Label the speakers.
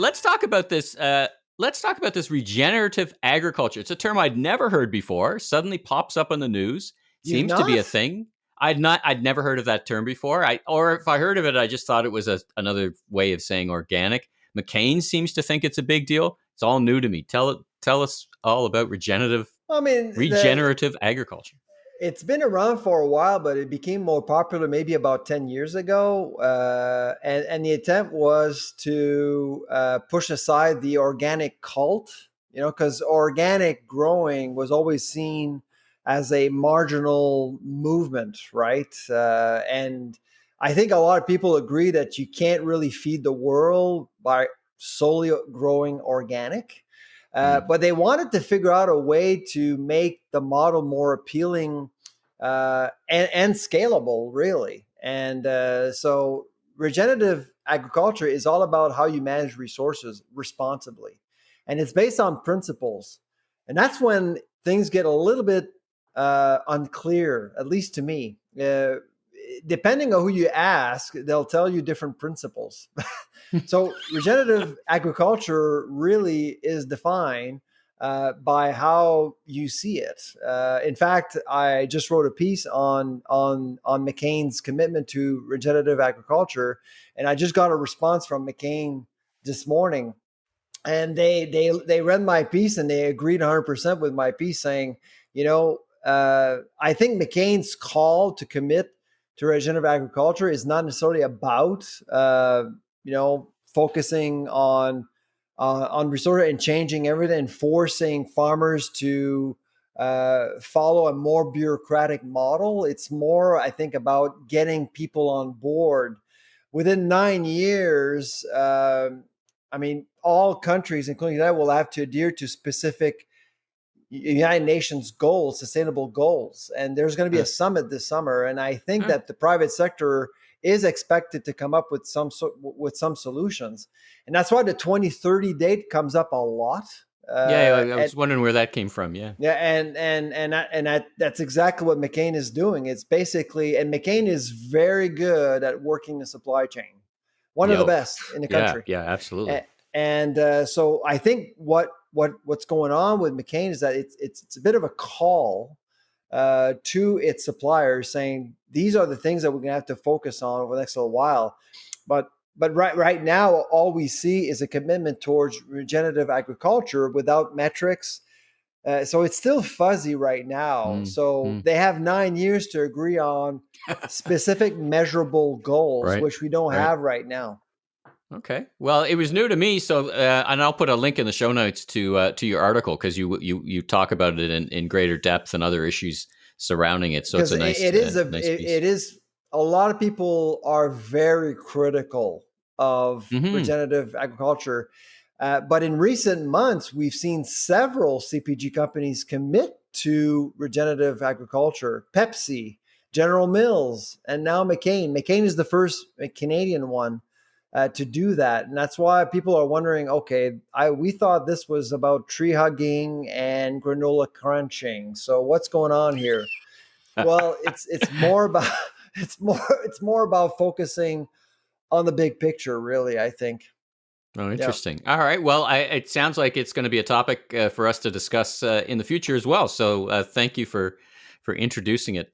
Speaker 1: let's talk about this. Let's talk about this regenerative agriculture. It's a term I'd never heard before. Suddenly pops up on the news.
Speaker 2: You've
Speaker 1: Seems to be
Speaker 2: not?
Speaker 1: a thing. I'd never heard of that term before. Or if I heard of it, I just thought it was another way of saying organic. McCain seems to think it's a big deal. It's all new to me. Tell us all about
Speaker 2: I mean,
Speaker 1: regenerative agriculture.
Speaker 2: it's been around for a while, but it became more popular maybe about 10 years ago. And the attempt was to push aside the organic cult, because organic growing was always seen as a marginal movement, right? And I think a lot of people agree that you can't really feed the world by solely growing organic. But they wanted to figure out a way to make the model more appealing and scalable, really. And so regenerative agriculture is all about how you manage resources responsibly. And it's based on principles. And that's when things get a little bit unclear, at least to me. Depending on who you ask, they'll tell you different principles. So regenerative agriculture really is defined by how you see it. In fact, I just wrote a piece on McCain's commitment to regenerative agriculture, and I just got a response from McCain this morning, and they read my piece and they agreed 100% with my piece, saying, I think McCain's call to commit to regenerative agriculture is not necessarily about focusing on resource and changing everything and forcing farmers to follow a more bureaucratic model. It's more, I think, about getting people on board. Within 9 years, all countries, including that, will have to adhere to specific United Nations goals, sustainable goals. And there's going to be a summit this summer. And I think that the private sector is expected to come up with some solutions. And that's why the 2030 date comes up a lot.
Speaker 1: I was wondering where that came from. Yeah.
Speaker 2: Yeah. And that's exactly what McCain is doing. It's basically, and McCain is very good at working the supply chain. One of the best in the country.
Speaker 1: Yeah, absolutely.
Speaker 2: And so I think what's going on with McCain is that it's a bit of a call to its suppliers, saying these are the things that we're going to have to focus on over the next little while. But right now, all we see is a commitment towards regenerative agriculture without metrics. So it's still fuzzy right now. They have 9 years to agree on specific measurable goals, which we don't have right now.
Speaker 1: Okay. Well, it was new to me, so and I'll put a link in the show notes to your article, because you talk about it in greater depth and other issues surrounding it. So it's a nice. It
Speaker 2: is. A lot of people are very critical of regenerative agriculture, but in recent months, we've seen several CPG companies commit to regenerative agriculture. Pepsi, General Mills, and now McCain. McCain is the first Canadian one to do that. And that's why people are wondering, okay, we thought this was about tree hugging and granola crunching. So what's going on here? Well, it's more about focusing on the big picture, really, I think.
Speaker 1: Oh, interesting. Yeah. All right. Well, it sounds like it's going to be a topic for us to discuss in the future as well. So thank you for introducing it.